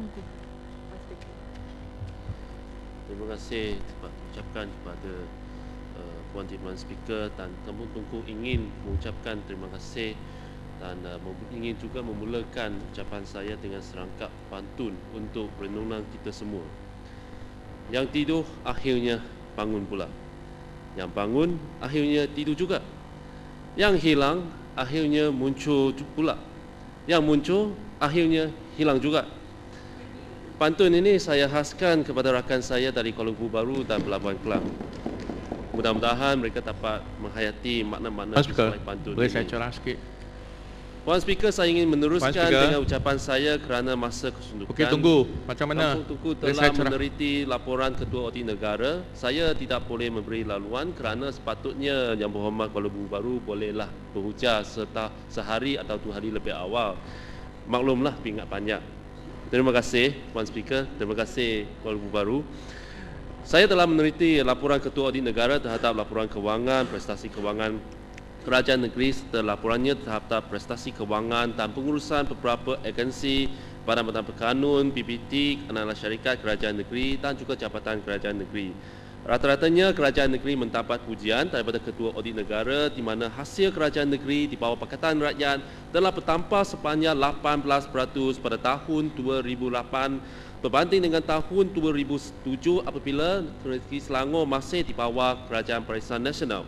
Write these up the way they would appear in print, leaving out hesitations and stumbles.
Tunku. Puan Speaker. Terima kasih ucapkan kepada Puan Speaker, dan Kampung Tunku ingin mengucapkan terima kasih dan ingin juga memulakan ucapan saya dengan serangkap pantun untuk renungan kita semua. Yang tidur akhirnya bangun pula. Yang bangun akhirnya tidur juga. Yang hilang akhirnya muncul pula. Yang muncul akhirnya hilang juga. Pantun ini saya khaskan kepada rakan saya dari Kuala Lumpur Baru dan Pelabuhan Kelang. Mudah-mudahan mereka dapat menghayati makna-makna sesuai pantun boleh ini. saya corang sikit? Puan Speaker, saya ingin meneruskan Puan Speaker. dengan ucapan saya kerana masa kesundukan. Okey, tunggu. Macam mana? Kampung Tunku Boleh telah saya corang? meneriti laporan Ketua Audit Negara. Saya tidak boleh memberi laluan kerana sepatutnya Yang Berhormat Kuala Lumpur Baru bolehlah berujar sehari atau 2 hari lebih awal. Maklumlah pingat banyak. Terima kasih Puan Speaker. Terima kasih Kuala Lumpur Baru. Saya telah meneliti laporan Ketua Audit Negara terhadap laporan kewangan, prestasi kewangan kerajaan negeri serta laporannya terhadap prestasi kewangan dan pengurusan beberapa agensi, Badan-Badan Berkanun, PPT, anak-anak syarikat kerajaan negeri dan juga jabatan kerajaan negeri. Rata-ratanya kerajaan negeri mendapat pujian daripada Ketua Audit Negara di mana hasil kerajaan negeri di bawah Pakatan Rakyat telah bertambah sebanyak 18% pada tahun 2008 berbanding dengan tahun 2007 apabila Negeri Selangor masih di bawah Kerajaan Barisan Nasional.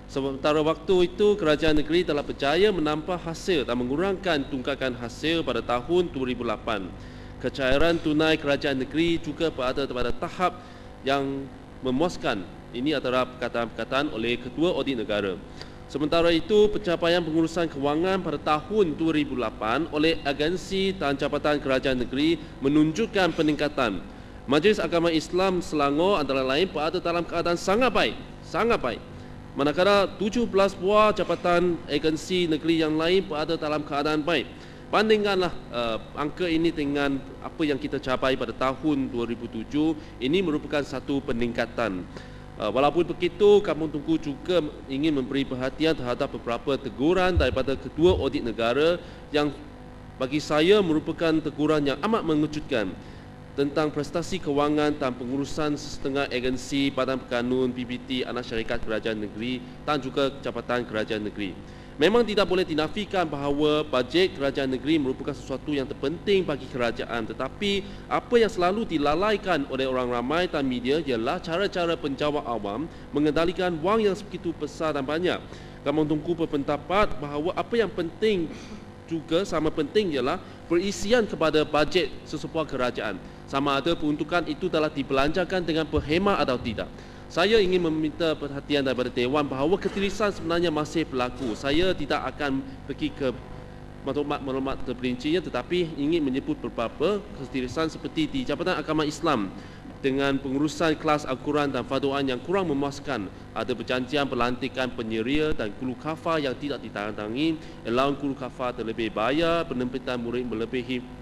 Sementara waktu itu, kerajaan negeri telah berjaya menambah hasil dan mengurangkan tunggakan hasil pada tahun 2008. Kecairan tunai kerajaan negeri juga berada pada tahap yang memuaskan. Ini adalah perkataan-perkataan oleh Ketua Audit Negara. Sementara itu, pencapaian pengurusan kewangan pada tahun 2008 oleh agensi dan jabatan kerajaan negeri menunjukkan peningkatan. Majlis Agama Islam Selangor antara lain berada dalam keadaan sangat baik. Manakala 17 buah jabatan agensi negeri yang lain berada dalam keadaan baik. Bandingkanlah angka ini dengan apa yang kita capai pada tahun 2007, ini merupakan satu peningkatan. Walaupun begitu, Kampung Tunku juga ingin memberi perhatian terhadap beberapa teguran daripada Ketua Audit Negara yang bagi saya merupakan teguran yang amat mengejutkan tentang prestasi kewangan dan pengurusan setengah agensi, Badan Berkanun, PBT, anak syarikat kerajaan negeri dan juga jabatan kerajaan negeri. Memang tidak boleh dinafikan bahawa bajet kerajaan negeri merupakan sesuatu yang terpenting bagi kerajaan, tetapi apa yang selalu dilalaikan oleh orang ramai dan media ialah cara-cara penjawat awam mengendalikan wang yang begitu besar dan banyak. Kampung Tunku berpendapat bahawa apa yang penting juga sama penting ialah perisian kepada bajet sesebuah kerajaan. Sama ada peruntukan itu telah dibelanjakan dengan berhemah atau tidak. Saya ingin meminta perhatian daripada Dewan bahawa ketirisan sebenarnya masih berlaku. Saya tidak akan pergi ke maklumat terperincinya, tetapi ingin menyebut beberapa ketirisan seperti di Jabatan Agama Islam dengan pengurusan kelas Al-Quran dan Fadu'an yang kurang memuaskan. Ada perjanjian pelantikan penyeria dan guru kafar yang tidak ditandatangi, allowance guru kafar terlebih bayar, penempitan murid melebihi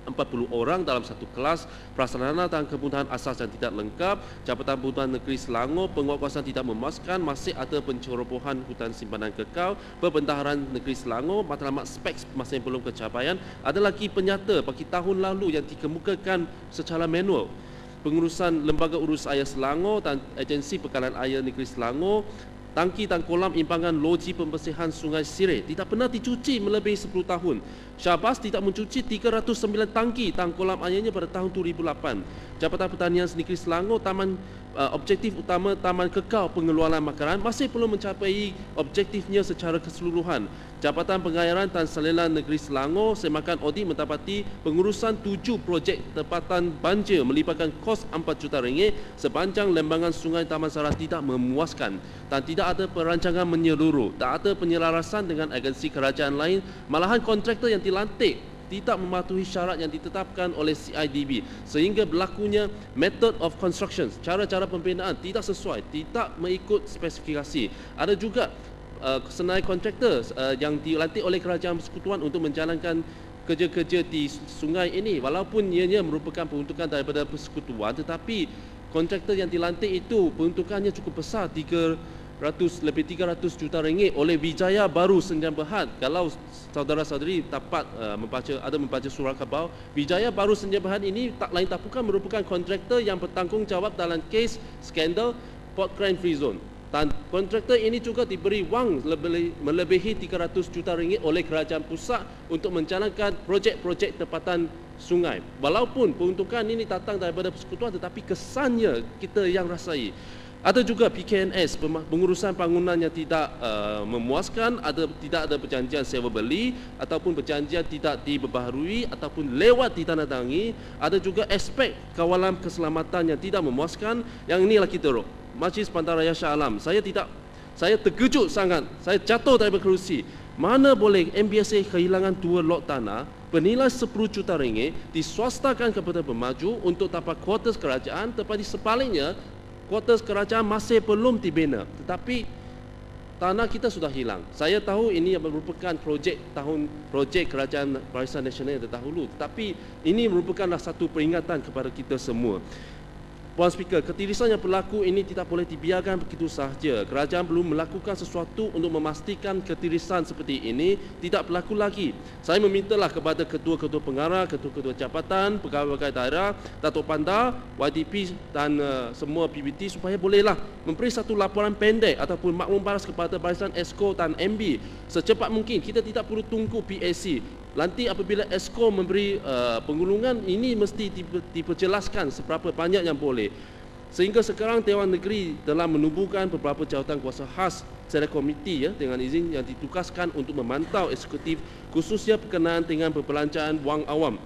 40 orang dalam satu kelas, prasarana dan kebutuhan asas yang tidak lengkap, Jabatan Perhutanan Negeri Selangor, penguatkuasaan tidak memuaskan, masih ada pencerobohan hutan simpanan kekal, Perbendaharaan Negeri Selangor, matlamat spek masih belum kecapaian. Ada lagi penyata bagi tahun lalu yang dikemukakan secara manual. Pengurusan Lembaga Urus Air Selangor dan Agensi Bekalan Air Negeri Selangor, tangki dan kolam impangan loji pembersihan Sungai Sireh tidak pernah dicuci melebihi 10 tahun. Syahbas tidak mencuci 309 tangki dan kolam airnya pada tahun 2008. Jabatan Pertanian Negeri Selangor, objektif utama Taman Kekal Pengeluaran Makanan masih belum mencapai objektifnya secara keseluruhan. Jabatan Pengairan dan Salinan Negeri Selangor semakan audit mendapati pengurusan 7 projek tempatan banjir melibatkan kos 4 juta ringgit sepanjang lembangan Sungai Taman Sara tidak memuaskan dan tidak ada perancangan menyeluruh, tak ada penyelarasan dengan agensi kerajaan lain, malahan kontraktor yang dilantik tidak mematuhi syarat yang ditetapkan oleh CIDB sehingga berlakunya method of construction, cara-cara pembinaan tidak sesuai, tidak mengikut spesifikasi. Ada juga kesenai kontraktor yang dilantik oleh kerajaan persekutuan untuk menjalankan kerja-kerja di sungai ini, walaupun ianya merupakan peruntukan daripada persekutuan, tetapi kontraktor yang dilantik itu peruntukannya cukup besar, lebih 300 juta ringgit oleh Wijaya Baru Sdn Bhd. Kalau saudara-saudari dapat membaca surat khabar, Wijaya Baru Sdn Bhd ini tak lain tak bukan merupakan kontraktor yang bertanggungjawab dalam kes skandal Port Klang Free Zone. Dan kontraktor ini juga diberi wang melebihi 300 juta ringgit oleh kerajaan pusat untuk menjalankan projek-projek tempatan sungai. Walaupun peruntukan ini datang daripada persekutuan, tetapi kesannya kita yang rasai. Ada juga PKNS, pengurusan bangunan yang tidak memuaskan, tidak ada perjanjian sewa beli ataupun perjanjian tidak diperbaharui ataupun lewat ditandatangani. Ada juga aspek kawalan keselamatan yang tidak memuaskan. Yang inilah kita rok. Majlis Bandaraya Shah Alam. Saya terkejut sangat. Saya jatuh daripada kerusi. Mana boleh MBSA kehilangan 2 lot tanah bernilai 10 juta ringgit diswastakan kepada pemaju untuk dapat kuartus kerajaan, tetapi sebaliknya kuartus kerajaan masih belum dibina. Tetapi tanah kita sudah hilang. Saya tahu ini merupakan projek kerajaan Barisan Nasional yang terdahulu, tetapi ini merupakanlah satu peringatan kepada kita semua. Puan Speaker, ketirisan yang berlaku ini tidak boleh dibiarkan begitu sahaja. Kerajaan perlu melakukan sesuatu untuk memastikan ketirisan seperti ini tidak berlaku lagi. Saya memintalah kepada ketua-ketua pengarah, ketua-ketua jabatan, pegawai-pegawai daerah, Datuk Bandar, YDP dan semua PBT supaya bolehlah memberi satu laporan pendek ataupun maklum balas kepada Barisan Esko dan MB secepat mungkin. Kita tidak perlu tunggu PAC. Nanti apabila Esko memberi penggulungan, ini mesti diperjelaskan seberapa banyak yang boleh. Sehingga sekarang Dewan Negeri telah menubuhkan beberapa jawatan kuasa khas secara komiti dengan izin yang ditugaskan untuk memantau eksekutif khususnya berkenaan dengan perbelanjaan wang awam.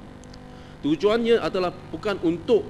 Tujuannya adalah bukan untuk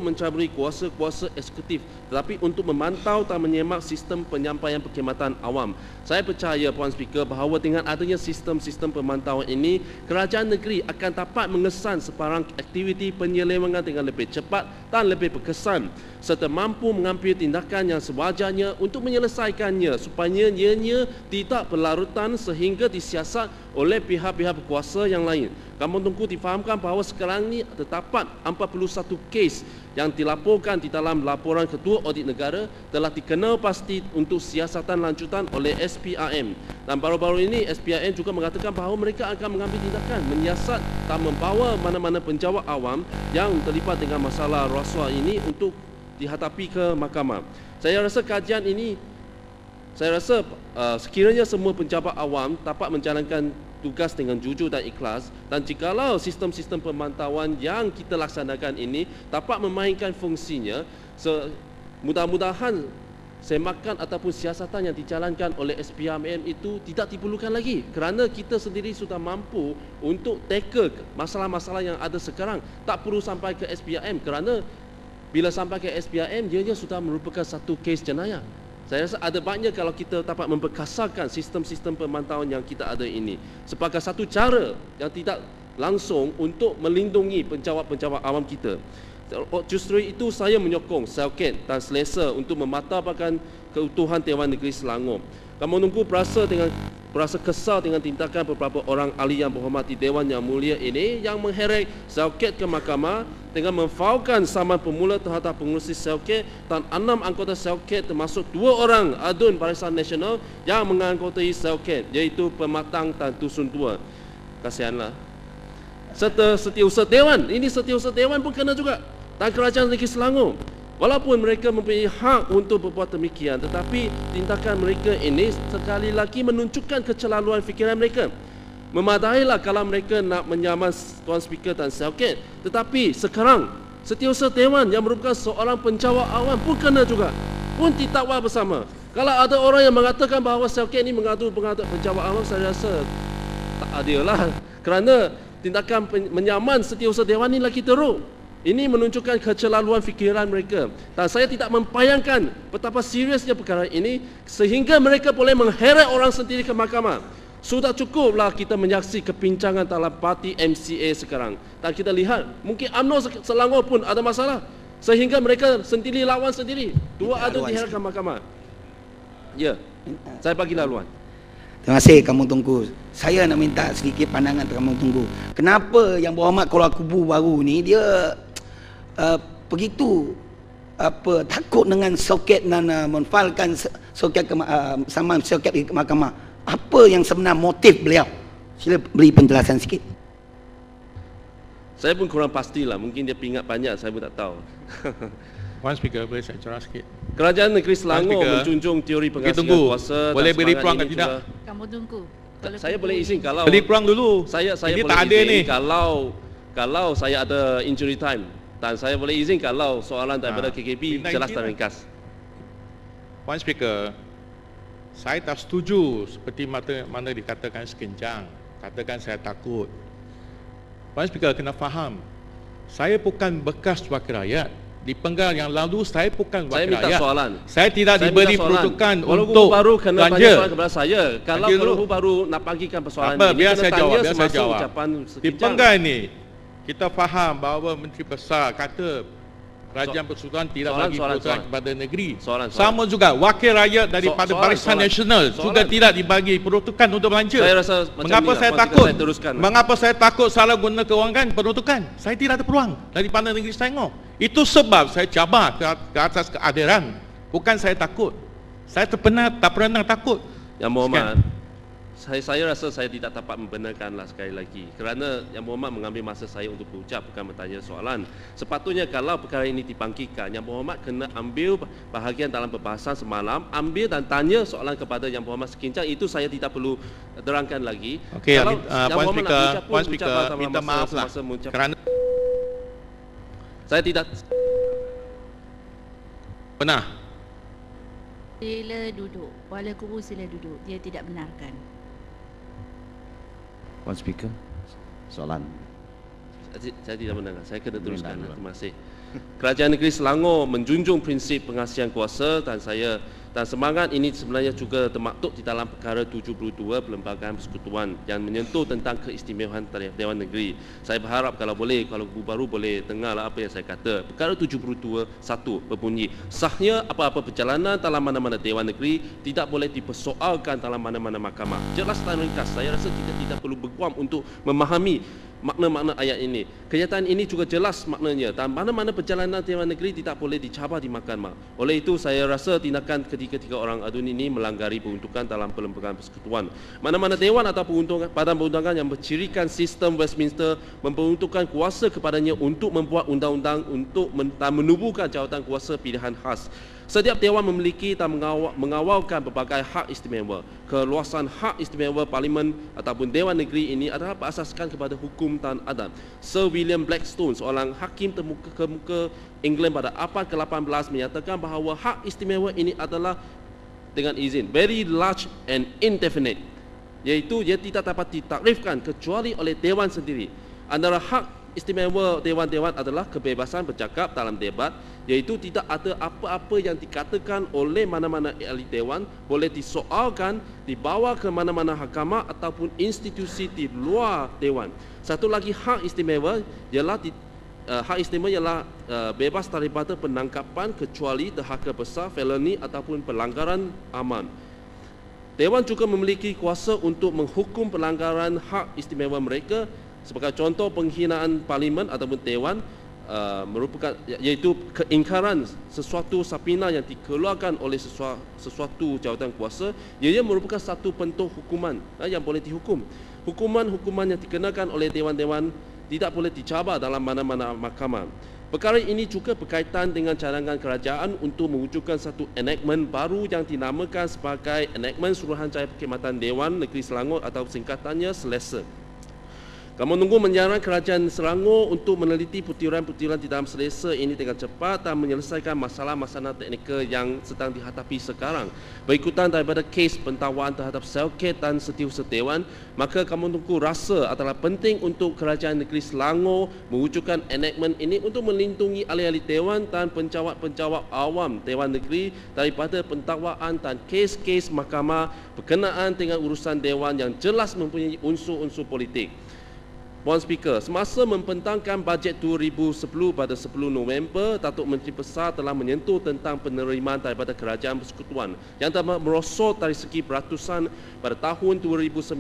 mencaburi kuasa-kuasa eksekutif, tetapi untuk memantau dan menyemak sistem penyampaian perkhidmatan awam. Saya percaya, Puan Speaker, bahawa dengan adanya sistem-sistem pemantauan ini, kerajaan negeri akan dapat mengesan sebarang aktiviti penyelewengan dengan lebih cepat dan lebih berkesan, serta mampu mengambil tindakan yang sewajarnya untuk menyelesaikannya supaya ianya tidak berlarutan sehingga disiasat oleh pihak-pihak berkuasa yang lain. Kamu Tengku difahamkan bahawa sekarang ini terdapat 41 kes yang dilaporkan di dalam laporan Ketua Audit Negara telah dikenal pasti untuk siasatan lanjutan oleh SPRM. Dan baru-baru ini SPRM juga mengatakan bahawa mereka akan mengambil tindakan menyiasat dan membawa mana-mana penjawat awam yang terlibat dengan masalah rasuah ini untuk dihadapi ke mahkamah. Saya rasa kajian ini, sekiranya semua penjabat awam dapat menjalankan tugas dengan jujur dan ikhlas, dan jikalau sistem-sistem pemantauan yang kita laksanakan ini dapat memainkan fungsinya, mudah-mudahan semakan ataupun siasatan yang dijalankan oleh SPRM itu tidak diperlukan lagi, kerana kita sendiri sudah mampu untuk tackle masalah-masalah yang ada sekarang. Tak perlu sampai ke SPRM, kerana bila sampai ke SPRM dia sudah merupakan satu kes jenayah. Saya rasa ada banyak kalau kita dapat memperkasarkan sistem-sistem pemantauan yang kita ada ini sebagai satu cara yang tidak langsung untuk melindungi penjawat-penjawat awam kita. Justru itu saya menyokong Selket dan Selesa untuk mematahkan keutuhan Dewan Negeri Selangor. Kamu Tengku berasa kesal dengan tindakan beberapa orang ahli yang berhormati Dewan Yang Mulia ini yang mengheret Selket ke mahkamah dengan memfaulkan saman pemula terhadap pengurusi Selket dan 6 anggota Selket termasuk 2 orang adun Barisan Nasional yang menganggotai Selket, iaitu Pematang dan Dusun Tua. Kasihanlah. Serta Setiausaha Dewan, ini Setiausaha Dewan pun kena juga. Dan Kerajaan Negeri Selangor. Walaupun mereka mempunyai hak untuk berbuat demikian, tetapi tindakan mereka ini sekali lagi menunjukkan kecelaluan fikiran mereka. Memadailah kalau mereka nak menyaman Tuan Speaker dan Selket, tetapi sekarang Setiausaha Dewan yang merupakan seorang penjawat awam pun kena juga, pun ditakwa bersama. Kalau ada orang yang mengatakan bahawa Selket ini mengadu penjawat awam, saya rasa tak adil lah, kerana tindakan menyaman Setiausaha Dewan ini lagi teruk. Ini menunjukkan kecelaluan fikiran mereka, dan saya tidak membayangkan betapa seriusnya perkara ini sehingga mereka boleh mengheret orang sendiri ke mahkamah. Sudah cukuplah kita menyaksi kepincangan dalam parti MCA sekarang, dan kita lihat mungkin UMNO Selangor pun ada masalah sehingga mereka sendiri lawan sendiri. 2 adun diheret ke mahkamah. Ya, saya bagi laluan. Terima kasih Kamu Tengku. Saya nak minta sedikit pandangan Kamu Tengku. Kenapa Yang Berhormat Kuala Kubu baru ni dia begitu takut dengan soket dan menfalkan soket sama soket di mahkamah. Apa yang sebenar motif beliau? Sila beri penjelasan sikit. Saya pun kurang pastilah, mungkin dia pingat banyak, saya pun tak tahu. One Speaker, boleh saya cerah sikit? Kerajaan Negeri Selangor Speaker, menjunjung teori pengasihan tunggu. kuasa. Boleh dan beri semangat peluang ini ke tidak? juga- Kamu tunggu. Saya boleh izin kalau Beri peluang dulu. saya Ini boleh tak ada izin ni. kalau saya ada injury time, dan saya boleh izin kalau soalan daripada KKP minta jelas izin dan lah. ringkas. One Speaker, saya tak setuju seperti mana dikatakan sekencang. Katakan saya takut. One Speaker kena faham, saya bukan bekas wakil rakyat. Di penggal yang lalu saya bukan Saya wakil minta rakyat. soalan. Saya tidak Saya diberi minta soalan. peruntukan Walaupun untuk baru kena tanya belanja. soalan kepada saya. Kalau Nanti dulu. Walaupun baru nak bagikan persoalan Apa, ini, biar kena saya tanya jawab, biar saya semasa jawab. ucapan Di sekincang. penggal ini, kita faham bahawa Menteri Besar kata Kerajaan Persekutuan tidak bagi peruntukan kepada negeri. Soalan. Sama juga wakil rakyat daripada Barisan Nasional juga tidak dibagi peruntukan untuk belanja. Saya rasa macam Mengapa ni saya lah, takut? saya teruskan. Mengapa saya takut salah guna kewangan peruntukan? Saya tidak ada peluang daripada negeri Selangor. Itu sebab saya cabar ke atas keadilan. Bukan saya takut. Saya tak pernah takut. Yang Muhammad, saya rasa saya tidak dapat membenarkanlah sekali lagi, kerana Yang Muhammad mengambil masa saya untuk berucap, bukan bertanya soalan. Sepatutnya kalau perkara ini dibangkitkan, Yang Muhammad kena ambil bahagian dalam perbahasan semalam, ambil dan tanya soalan kepada Yang Muhammad sekincang. Itu saya tidak perlu terangkan lagi. Okey, Kalau Puan Muhammad nak Speaker, berucap pun, Puan berucap Speaker, dalam minta masa- maaf lah. semasa mengucap. Kerana Saya tidak. benar. Sila duduk. Kuala Kubu sila duduk. Dia tidak benarkan. One Speaker, soalan. Saya tidak mendengar. Saya kena teruskan. Mendengar. Terima kasih. Kerajaan Negeri Selangor menjunjung prinsip pengasihan kuasa dan semangat ini sebenarnya juga termaktub di dalam perkara 72 Perlembagaan Persekutuan yang menyentuh tentang keistimewaan Dewan Negeri. Saya berharap kalau boleh, kalau Guru Baru boleh dengarlah apa yang saya kata. Perkara 72(1) berbunyi, sahnya apa-apa perjalanan dalam mana-mana Dewan Negeri tidak boleh dipersoalkan dalam mana-mana mahkamah. Jelas dan ringkas. Saya rasa kita tidak perlu berguam untuk memahami makna-makna ayat ini. Kenyataan ini juga jelas maknanya, dan mana-mana perjalanan Dewan Negeri tidak boleh dicabar di mahkamah. Oleh itu saya rasa tindakan ketiga orang adun ini melanggari peruntukan dalam Perlembagaan Persekutuan. Mana-mana dewan atau badan perundangan yang bercirikan sistem Westminster memperuntukkan kuasa kepadanya untuk membuat undang-undang untuk menubuhkan jawatan kuasa pilihan khas. Setiap dewan memiliki dan mengawalkan berbagai hak istimewa. Keluasan hak istimewa Parlimen ataupun Dewan Negeri ini adalah berasaskan kepada hukum dan adab. Sir William Blackstone, seorang hakim terkemuka England pada abad ke-18 menyatakan bahawa hak istimewa ini adalah, dengan izin, very large and indefinite, iaitu ia tidak dapat ditakrifkan kecuali oleh Dewan sendiri. Antara hak istimewa dewan-dewan adalah kebebasan bercakap dalam debat, iaitu tidak ada apa-apa yang dikatakan oleh mana-mana ahli dewan boleh disoalkan, dibawa ke mana-mana mahkamah ataupun institusi di luar dewan. Satu lagi hak istimewa ialah bebas daripada penangkapan kecuali derhaka besar, felony ataupun pelanggaran aman. Dewan juga memiliki kuasa untuk menghukum pelanggaran hak istimewa mereka. Sebagai contoh, penghinaan Parlimen ataupun Dewan merupakan, iaitu keingkaran sesuatu sapina yang dikeluarkan oleh sesuatu jawatan kuasa, ia merupakan satu bentuk hukuman yang boleh dihukum. Hukuman-hukuman yang dikenakan oleh dewan-dewan tidak boleh dicabar dalam mana-mana mahkamah. Perkara ini juga berkaitan dengan cadangan kerajaan untuk mewujudkan satu enactment baru yang dinamakan sebagai Enactment Suruhanjaya Perkhidmatan Dewan Negeri Selangor atau singkatannya Selesa. Kami menunggu menyarankan Kerajaan Selangor untuk meneliti putiran-putiran di dalam Selesa ini dengan cepat dan menyelesaikan masalah-masalah teknikal yang sedang dihadapi sekarang. Berikutan daripada kes pentakwaan terhadap Selket dan Setiausaha Dewan, maka kami menunggu rasa adalah penting untuk Kerajaan Negeri Selangor mewujudkan enactment ini untuk melindungi ahli-ahli Dewan dan penjawat-penjawat awam Dewan Negeri daripada pentakwaan dan kes-kes mahkamah berkenaan dengan urusan Dewan yang jelas mempunyai unsur-unsur politik. Puan Speaker, semasa membentangkan bajet 2010 pada 10 November, Datuk Menteri Besar telah menyentuh tentang penerimaan daripada Kerajaan Persekutuan yang telah merosot dari segi beratusan pada tahun 2009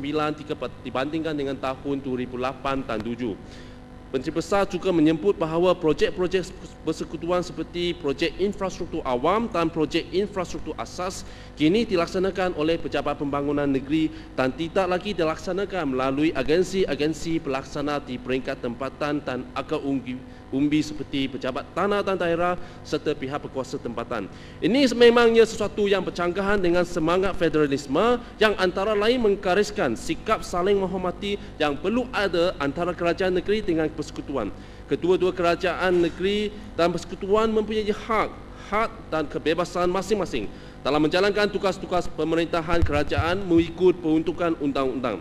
dibandingkan dengan tahun 2008 dan 2007. Menteri Besar juga menyebut bahawa projek-projek persekutuan seperti projek infrastruktur awam dan projek infrastruktur asas kini dilaksanakan oleh Pejabat Pembangunan Negeri dan tidak lagi dilaksanakan melalui agensi-agensi pelaksana di peringkat tempatan dan akar umbi seperti Pejabat Tanah dan Daerah serta pihak berkuasa tempatan. Ini memangnya sesuatu yang bercanggahan dengan semangat federalisme yang antara lain menggariskan sikap saling menghormati yang perlu ada antara kerajaan negeri dengan persekutuan. Kedua-dua kerajaan negeri dan persekutuan mempunyai hak dan kebebasan masing-masing dalam menjalankan tugas-tugas pemerintahan kerajaan mengikut peruntukan undang-undang.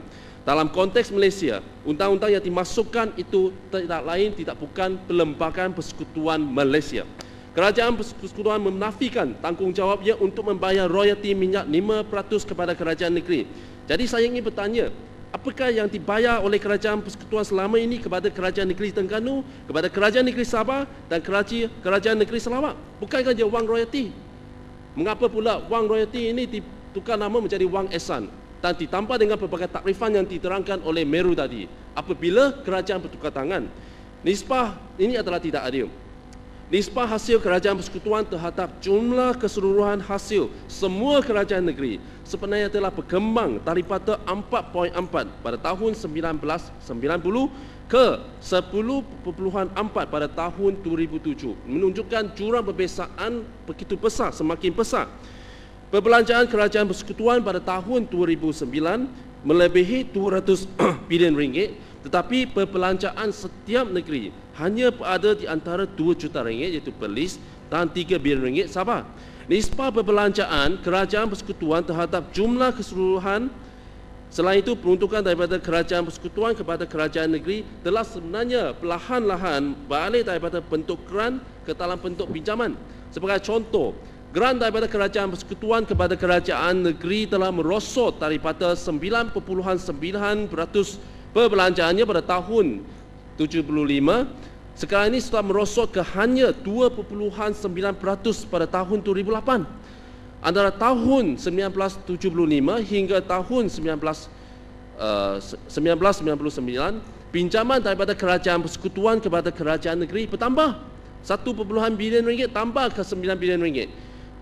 Dalam konteks Malaysia, undang-undang yang dimasukkan itu tidak bukan Perlembagaan Persekutuan Malaysia. Kerajaan Persekutuan menafikan tanggungjawabnya untuk membayar royalti minyak 5% kepada kerajaan negeri. Jadi saya ingin bertanya, apakah yang dibayar oleh Kerajaan Persekutuan selama ini kepada Kerajaan Negeri Terengganu, kepada Kerajaan Negeri Sabah dan Kerajaan Negeri Sarawak? Bukankah dia wang royalti? Mengapa pula wang royalti ini ditukar nama menjadi wang ehsan dan ditambah dengan pelbagai takrifan yang diterangkan oleh Meru tadi? Apabila kerajaan bertukar tangan, nisbah ini adalah tidak adil. Nisbah hasil Kerajaan Persekutuan terhadap jumlah keseluruhan hasil semua kerajaan negeri sebenarnya telah berkembang daripada 4.4 pada tahun 1990 ke 10.4 pada tahun 2007, menunjukkan jurang perbezaan begitu besar, semakin besar. Perbelanjaan Kerajaan Persekutuan pada tahun 2009 melebihi 200 bilion ringgit, tetapi perbelanjaan setiap negeri hanya berada di antara 2 juta ringgit iaitu Perlis dan 3 bilion ringgit Sabah. Nisbah perbelanjaan Kerajaan Persekutuan terhadap jumlah keseluruhan selain itu peruntukan daripada Kerajaan Persekutuan kepada kerajaan negeri telah sebenarnya perlahan-lahan beralih daripada bentuk grant ke dalam bentuk pinjaman. Sebagai contoh, grant daripada Kerajaan Persekutuan kepada kerajaan negeri telah merosot daripada 9.9% perbelanjaannya pada tahun 75, sekarang ini sudah merosot ke hanya 2.9% pada tahun 2008. Antara tahun 1975 hingga tahun 1999, pinjaman daripada Kerajaan Persekutuan kepada kerajaan negeri bertambah 1 bilion ringgit tambah ke 9 bilion ringgit.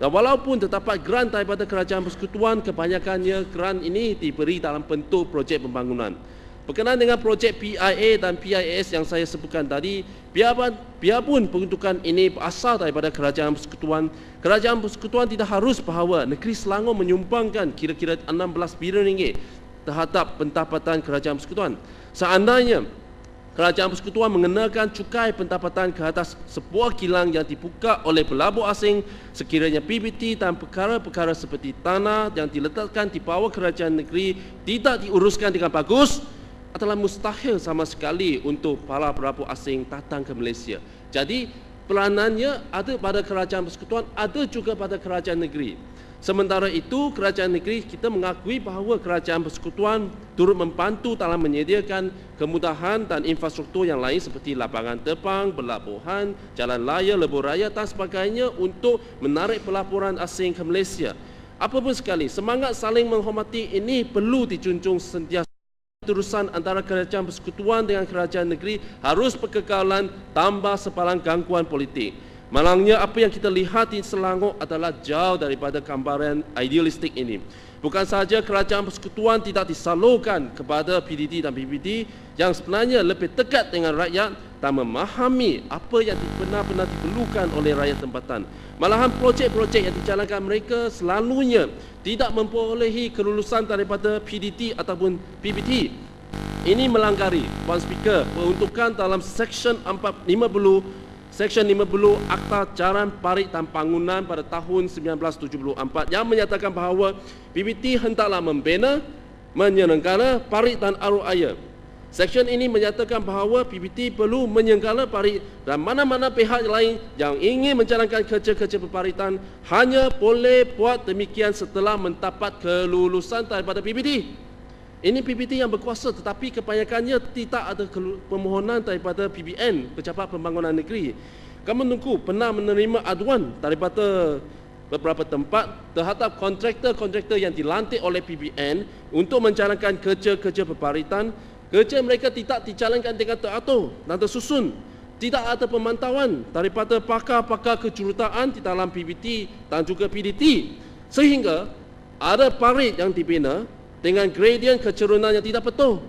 Dan walaupun terdapat grant daripada Kerajaan Persekutuan, kebanyakannya grant ini diberi dalam bentuk projek pembangunan. Berkenaan dengan projek PIA dan PIS yang saya sebutkan tadi, biarpun peruntukan ini berasal daripada Kerajaan Persekutuan, Kerajaan Persekutuan tidak harus bahawa negeri Selangor menyumbangkan kira-kira 16 bilion ringgit terhadap pendapatan Kerajaan Persekutuan. Seandainya Kerajaan Persekutuan mengenakan cukai pendapatan ke atas sebuah kilang yang dibuka oleh pelabur asing, sekiranya PBT dan perkara-perkara seperti tanah yang diletakkan di bawah kerajaan negeri tidak diuruskan dengan bagus, adalah mustahil sama sekali untuk para pelabur asing datang ke Malaysia. Jadi peranannya ada pada Kerajaan Persekutuan, ada juga pada kerajaan negeri. Sementara itu, kerajaan negeri kita mengakui bahawa Kerajaan Persekutuan turut membantu dalam menyediakan kemudahan dan infrastruktur yang lain seperti lapangan terbang, pelabuhan, jalan raya, lebuh raya dan sebagainya untuk menarik pelaburan asing ke Malaysia. Apapun sekali, semangat saling menghormati ini perlu dijunjung sentiasa. Urusan antara Kerajaan Persekutuan dengan kerajaan negeri harus berkekalan tanpa sebarang gangguan politik. Malangnya apa yang kita lihat di Selangor adalah jauh daripada gambaran idealistik ini. Bukan sahaja Kerajaan Persekutuan tidak disalurkan kepada PDT dan PBT yang sebenarnya lebih dekat dengan rakyat dan memahami apa yang benar-benar diperlukan oleh rakyat tempatan. Malahan projek-projek yang dijalankan mereka selalunya tidak memperolehi kelulusan daripada PDT ataupun PBT. Ini melanggar, Puan Speaker, peruntukan dalam Seksyen 50 Akta Caran Parit dan Bangunan pada tahun 1974 yang menyatakan bahawa PBT hendaklah membina, menyelenggara parit dan arus air. Seksyen ini menyatakan bahawa PBT perlu menyelenggara parit dan mana-mana pihak lain yang ingin menjalankan kerja-kerja peparitan hanya boleh buat demikian setelah mendapat kelulusan daripada PBT. Ini PBT yang berkuasa, tetapi kebanyakannya tidak ada permohonan daripada PBN, Pejabat Pembangunan Negeri. Kami menunggu pernah menerima aduan daripada beberapa tempat terhadap kontraktor-kontraktor yang dilantik oleh PBN untuk menjalankan kerja-kerja peparitan Kerja mereka tidak dijalankan dengan teratur dan tersusun. Tidak ada pemantauan daripada pakar-pakar kejuruteraan di dalam PBT dan juga PDT. Sehingga ada parit yang dibina dengan gradien kecerunan yang tidak betul.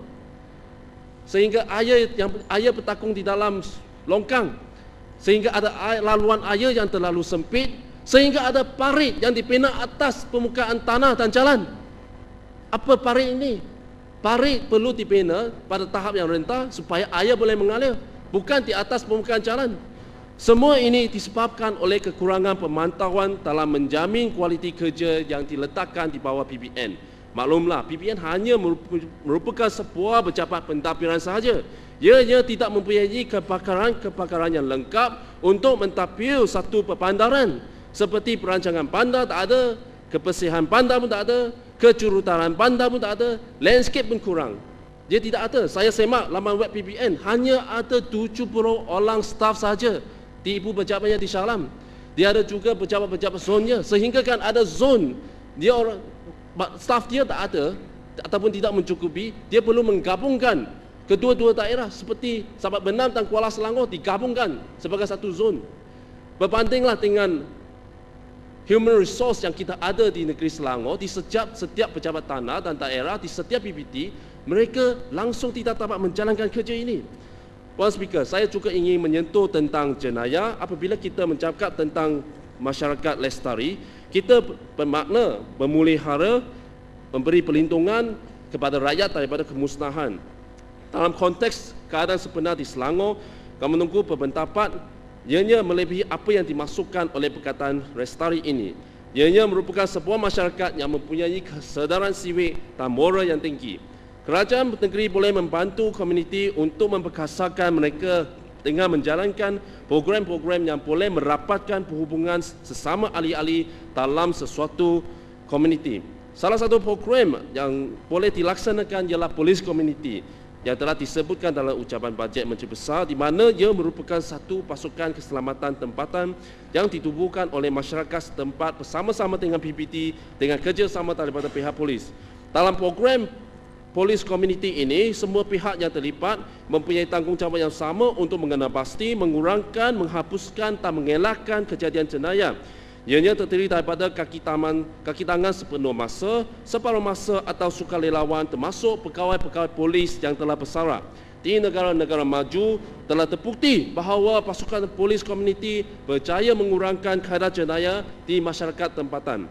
Sehingga air bertakung di dalam longkang. Sehingga ada laluan air yang terlalu sempit. Sehingga ada parit yang dibina atas permukaan tanah dan jalan. Apa parit ini? Parit perlu dibina pada tahap yang rendah supaya air boleh mengalir, bukan di atas permukaan jalan. Semua ini disebabkan oleh kekurangan pemantauan dalam menjamin kualiti kerja yang diletakkan di bawah PBN. Maklumlah, PBN hanya merupakan sebuah pejabat pentadbiran sahaja. Ianya tidak mempunyai kepakaran yang lengkap untuk mentadbir satu perbandaran. Seperti perancangan bandar tak ada, kebersihan bandar pun tak ada, kejuruteraan bandar pun tak ada, landscape pun kurang. Dia tidak ada. Saya semak laman web PBN, hanya ada 70 orang staf saja di ibu pejabatnya di Shah Alam. Dia ada juga pejabat-pejabat zonnya, sehingga kan ada zon dia orang staf dia tak ada ataupun tidak mencukupi, dia perlu menggabungkan kedua-dua daerah seperti Sabak Benam dan Kuala Selangor digabungkan sebagai satu zon. Berbandinglah dengan human resource yang kita ada di negeri Selangor, di setiap pejabat tanah dan daerah, di setiap PBT, mereka langsung tidak dapat menjalankan kerja ini. Puan Speaker, saya juga ingin menyentuh tentang jenayah. Apabila kita mencakap tentang masyarakat lestari, kita bermakna memelihara, memberi perlindungan kepada rakyat daripada kemusnahan. Dalam konteks keadaan sebenar di Selangor, kami menunggu pendapat ianya melebihi apa yang dimasukkan oleh Perkataan Lestari ini. Ianya merupakan sebuah masyarakat yang mempunyai kesedaran sivik dan moral yang tinggi. Kerajaan negeri boleh membantu komuniti untuk memperkasakan mereka dengan menjalankan program-program yang boleh merapatkan perhubungan sesama ahli-ahli dalam sesuatu komuniti. Salah satu program yang boleh dilaksanakan ialah polis komuniti yang telah disebutkan dalam ucapan bajet Menteri Besar, di mana ia merupakan satu pasukan keselamatan tempatan yang ditubuhkan oleh masyarakat setempat bersama-sama dengan PBT dengan kerjasama daripada pihak polis. Dalam program polis komuniti ini, semua pihak yang terlibat mempunyai tanggungjawab yang sama untuk mengenal pasti, mengurangkan, menghapuskan dan mengelakkan kejadian jenayah. Ianya terdiri daripada kaki tangan sepenuh masa, separuh masa atau sukarelawan, termasuk pegawai-pegawai polis yang telah bersara. Di negara-negara maju telah terbukti bahawa pasukan polis komuniti berjaya mengurangkan kadar jenayah di masyarakat tempatan.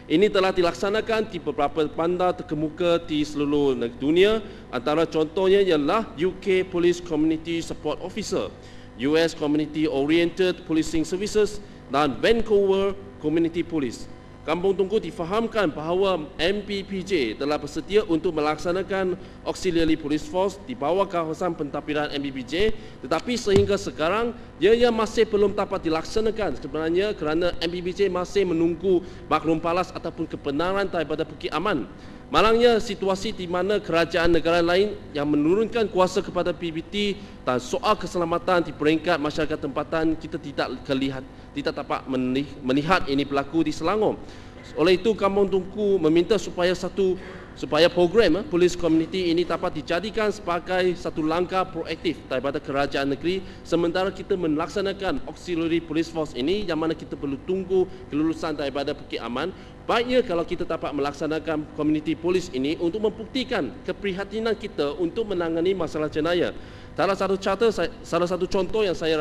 Ini telah dilaksanakan di beberapa bandar terkemuka di seluruh dunia. Antara contohnya ialah UK Police Community Support Officer, US Community Oriented Policing Services dan Vancouver Community Police. Kampung Tungku difahamkan bahawa MPPJ telah bersedia untuk melaksanakan Auxiliary Police Force di bawah kawasan pentadbiran MPPJ, tetapi sehingga sekarang ianya masih belum dapat dilaksanakan sebenarnya kerana MPPJ masih menunggu maklum palas ataupun kebenaran daripada Bukit Aman. Malangnya situasi di mana kerajaan negara lain yang menurunkan kuasa kepada PBT dan soal keselamatan di peringkat masyarakat tempatan, kita tidak dapat melihat ini berlaku di Selangor. Oleh itu, Kampung Tungku meminta supaya program polis komuniti ini dapat dijadikan sebagai satu langkah proaktif daripada kerajaan negeri sementara kita melaksanakan Auxiliary Police Force ini, yang mana kita perlu tunggu kelulusan daripada Bukit Aman. Baiknya kalau kita dapat melaksanakan community police ini untuk membuktikan keprihatinan kita untuk menangani masalah jenayah. Salah satu contoh yang saya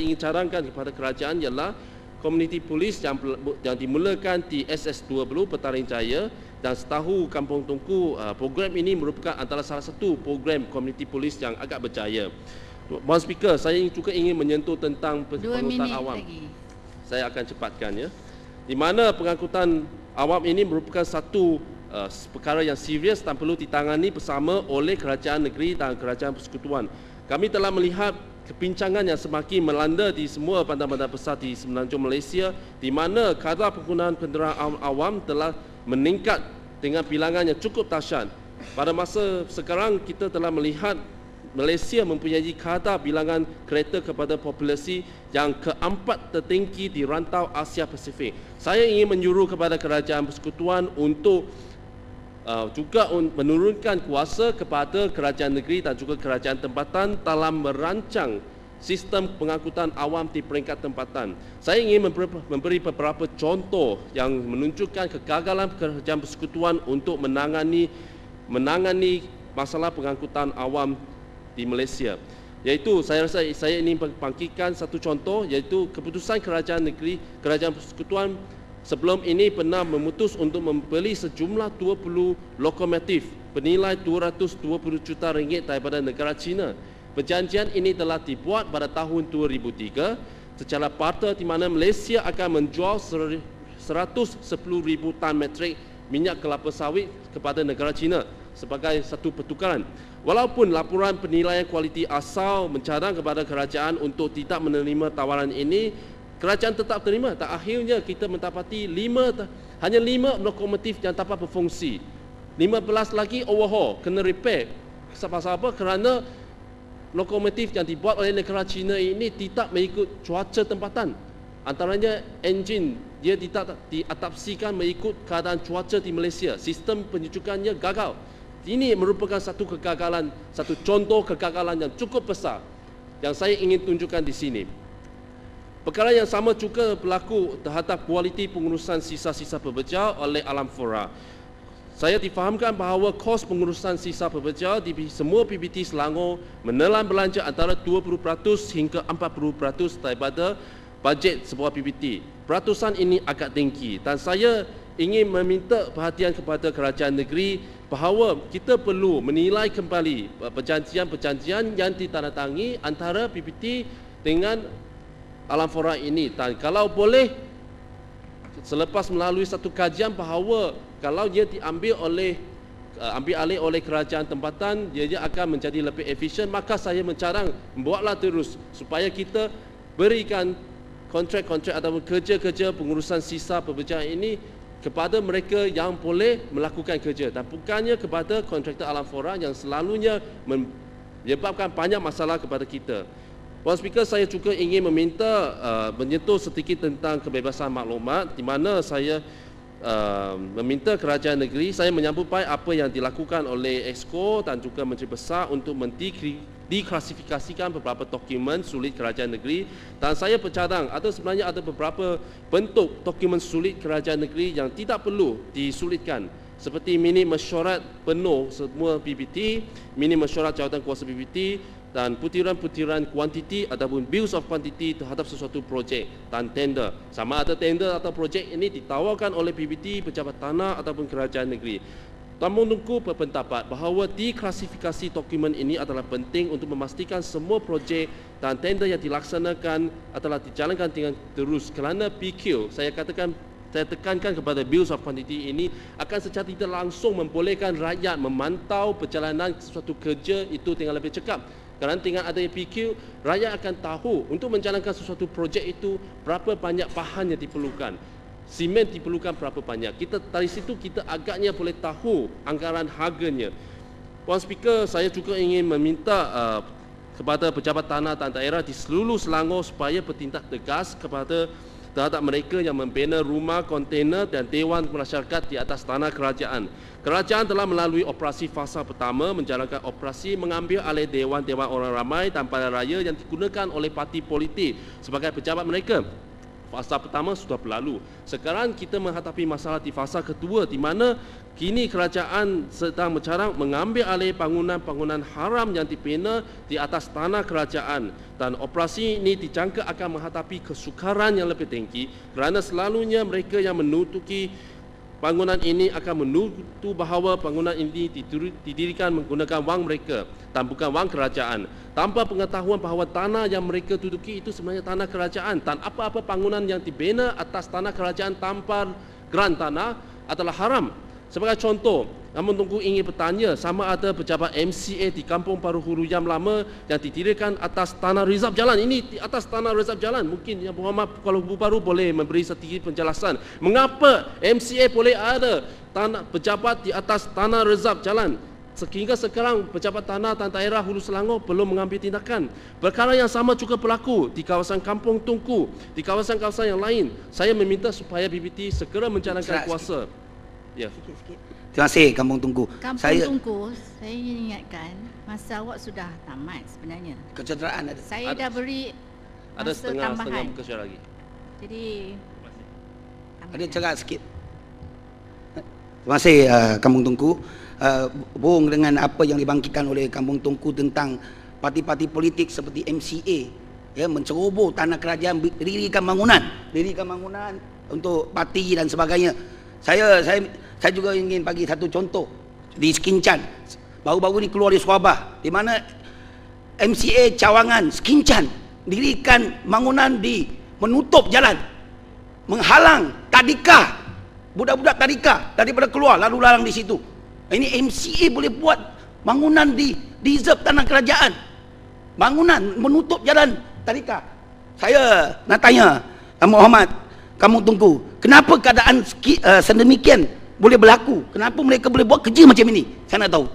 ingin cadangkan kepada kerajaan ialah community police yang dimulakan di SS20 Petaring Jaya, dan setahu Kampung Tungku program ini merupakan antara salah satu program community police yang agak berjaya. Puan Speaker, saya juga ingin menyentuh tentang pengangkutan awam. Saya akan cepatkan ya. Di mana pengangkutan awam ini merupakan satu perkara yang serius dan perlu ditangani bersama oleh kerajaan negeri dan kerajaan persekutuan. Kami telah melihat kebincangan yang semakin melanda di semua bandar-bandar besar di semenanjung Malaysia, di mana kadar penggunaan kenderaan awam telah meningkat dengan bilangan yang cukup dahsyat. Pada masa sekarang kita telah melihat Malaysia mempunyai kadar bilangan kereta kepada populasi yang keempat tertinggi di rantau Asia Pasifik. Saya ingin menyuruh kepada kerajaan persekutuan untuk juga menurunkan kuasa kepada kerajaan negeri dan juga kerajaan tempatan dalam merancang sistem pengangkutan awam di peringkat tempatan. Saya ingin memberi beberapa contoh yang menunjukkan kegagalan kerajaan persekutuan untuk menangani masalah pengangkutan awam di Malaysia. Iaitu saya ingin bangkitkan satu contoh, iaitu keputusan kerajaan negeri, kerajaan persekutuan sebelum ini pernah memutus untuk membeli sejumlah 20 lokomotif bernilai 220 juta ringgit daripada negara China. Perjanjian ini telah dibuat pada tahun 2003 secara parta di mana Malaysia akan menjual 110,000 tan metrik minyak kelapa sawit kepada negara China sebagai satu pertukaran. Walaupun laporan penilaian kualiti asal mencadang kepada kerajaan untuk tidak menerima tawaran ini, kerajaan tetap terima. Tak akhirnya kita mendapati hanya 5 lokomotif yang dapat berfungsi. 15 lagi overhaul, kena repair. Sebab kerana lokomotif yang dibuat oleh negara China ini tidak mengikut cuaca tempatan. Antaranya enjin dia tidak diadaptasikan mengikut keadaan cuaca di Malaysia. Sistem penyucukannya gagal. Ini merupakan satu kegagalan, satu contoh kegagalan yang cukup besar yang saya ingin tunjukkan di sini. Perkara yang sama juga berlaku terhadap kualiti pengurusan sisa-sisa pekerja oleh Alam Fora. Saya difahamkan bahawa kos pengurusan sisa pekerja di semua PBT Selangor menelan belanja antara 20% hingga 40% daripada bajet sebuah PBT. Peratusan ini agak tinggi dan saya ingin meminta perhatian kepada kerajaan negeri bahawa kita perlu menilai kembali perjanjian-perjanjian yang ditandatangani antara PBT dengan Alam Fora ini, dan kalau boleh selepas melalui satu kajian bahawa kalau dia diambil alih oleh kerajaan tempatan, dia akan menjadi lebih efisien, maka saya mencarang membuatlah terus supaya kita berikan kontrak-kontrak atau kerja-kerja pengurusan sisa pekerjaan ini kepada mereka yang boleh melakukan kerja dan bukannya kepada kontraktor Alam Fora yang selalunya menyebabkan banyak masalah kepada kita. Puan Speaker, saya juga ingin menyentuh sedikit tentang kebebasan maklumat, di mana saya meminta kerajaan negeri, saya menyambut baik apa yang dilakukan oleh Exco dan juga Menteri Besar untuk diklasifikasikan beberapa dokumen sulit kerajaan negeri, dan saya bercadang sebenarnya ada beberapa bentuk dokumen sulit kerajaan negeri yang tidak perlu disulitkan, seperti mini mesyuarat penuh semua PBT, mini mesyuarat jawatan kuasa PBT, dan putiran-putiran kuantiti ataupun bills of quantity terhadap sesuatu projek dan tender. Sama ada tender atau projek ini ditawarkan oleh PBT, pejabat tanah ataupun kerajaan negeri. Tuan Menteri berpendapat bahawa diklasifikasi dokumen ini adalah penting untuk memastikan semua projek dan tender yang dilaksanakan adalah dijalankan dengan terus, kerana PQ, saya tekankan kepada bills of quantity ini akan secara tidak langsung membolehkan rakyat memantau perjalanan sesuatu kerja itu dengan lebih cekap. Kerana dengan adanya PQ, rakyat akan tahu untuk menjalankan sesuatu projek itu berapa banyak bahan yang diperlukan. Simen diperlukan berapa banyak. Dari situ kita agaknya boleh tahu anggaran harganya. Puan Speaker, saya juga ingin meminta kepada pejabat tanah dan daerah di seluruh Selangor supaya bertindak tegas terhadap mereka yang membina rumah kontainer dan dewan masyarakat di atas tanah kerajaan. Kerajaan telah melalui operasi fasa pertama menjalankan operasi mengambil alih dewan-dewan orang ramai dan pilihan raya yang digunakan oleh parti politik sebagai pejabat mereka. Fasa pertama sudah berlalu. Sekarang kita menghadapi masalah di fasa kedua, di mana kini kerajaan sedang mencarang mengambil alih bangunan-bangunan haram yang dibina di atas tanah kerajaan, dan operasi ini dijangka akan menghadapi kesukaran yang lebih tinggi kerana selalunya mereka yang menuduki bangunan ini akan menuduh bahawa bangunan ini didirikan menggunakan wang mereka dan bukan wang kerajaan, tanpa pengetahuan bahawa tanah yang mereka duduki itu sebenarnya tanah kerajaan, dan apa-apa bangunan yang dibina atas tanah kerajaan tanpa geran tanah adalah haram. Sebagai contoh, namun Tunku ingin bertanya sama ada pejabat MCA di Kampung Baru Huruyam Lama yang didirikan atas tanah rezerv jalan. Ini di atas tanah rezerv jalan. Mungkin Yang Berhormat Kuala Lumpur Baru boleh memberi sedikit penjelasan. Mengapa MCA boleh ada pejabat di atas tanah rezerv jalan? Sehingga sekarang pejabat tanah dan daerah Hulu Selangor belum mengambil tindakan. Perkara yang sama juga berlaku di kawasan Kampung Tunku, di kawasan-kawasan yang lain. Saya meminta supaya BBT segera menjalankan kuasa. Ya. Terima kasih Kampung Tungku. Kampung Tungku, saya ingin ingatkan masa awak sudah tamat sebenarnya. Kecederaan ada. Saya dah beri Ada masa setengah tambahan. bekerja lagi. Jadi Ada cerat sikit. Terima kasih Kampung Tungku. Bohong dengan apa yang dibangkitkan oleh Kampung Tungku tentang parti-parti politik seperti MCA, ya, menceroboh tanah kerajaan, dirikan bangunan untuk parti dan sebagainya. Saya juga ingin bagi satu contoh di Skincan. Baru-baru ni keluar di Sabah, di mana MCA Cawangan Skincan dirikan bangunan di menutup jalan, menghalang tadika, budak-budak tadika daripada keluar lalu lalang di situ. Ini MCA boleh buat bangunan di reserve tanah kerajaan, bangunan menutup jalan tadika. Saya nak tanya Muhammad Kampung Tungku, kenapa keadaan sedemikian boleh berlaku? Kenapa mereka boleh buat kerja macam ini? Saya nak tahu.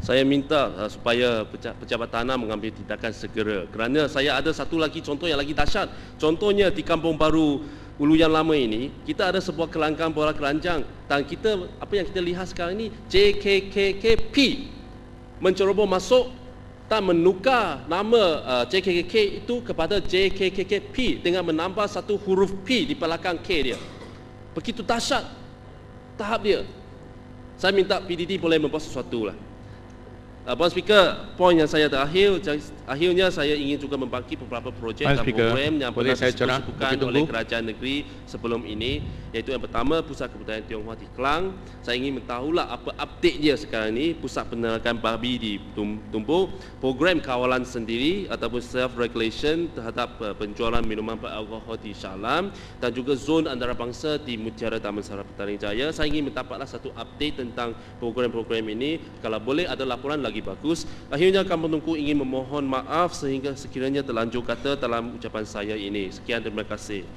Saya minta supaya pejabat tanah mengambil tindakan segera, kerana saya ada satu lagi contoh yang lagi dahsyat. Contohnya di Kampung Baru Ulu yang lama ini, kita ada sebuah kelangkaan bola keranjang, dan kita, apa yang kita lihat sekarang ini, JKKKP menceroboh masuk dan menukar nama JKKK itu kepada JKKKP dengan menambah satu huruf P di belakang K dia. Begitu dahsyat tahap dia. Saya minta PDD boleh membuat sesuatu lah. Puan Speaker, poin yang saya akhirnya saya ingin juga membangkit beberapa projek dan program yang pernah disebutkan oleh kerajaan negeri sebelum ini, iaitu yang pertama Pusat Kebudayaan Tionghoa di Klang. Saya ingin mentahulah apa update dia sekarang ini, Pusat Penerangan Babi di Tumbuk, program kawalan sendiri ataupun self-regulation terhadap penjualan minuman beralkohol di Shah Alam, dan juga zon antarabangsa di Mutiara Damansara Petaling Jaya. Saya ingin mendapatlah satu update tentang program-program ini. Kalau boleh ada laporan lagi bagus. Akhirnya Kampung Tungku ingin memohon maaf sehingga sekiranya terlanjur kata dalam ucapan saya ini. Sekian, terima kasih.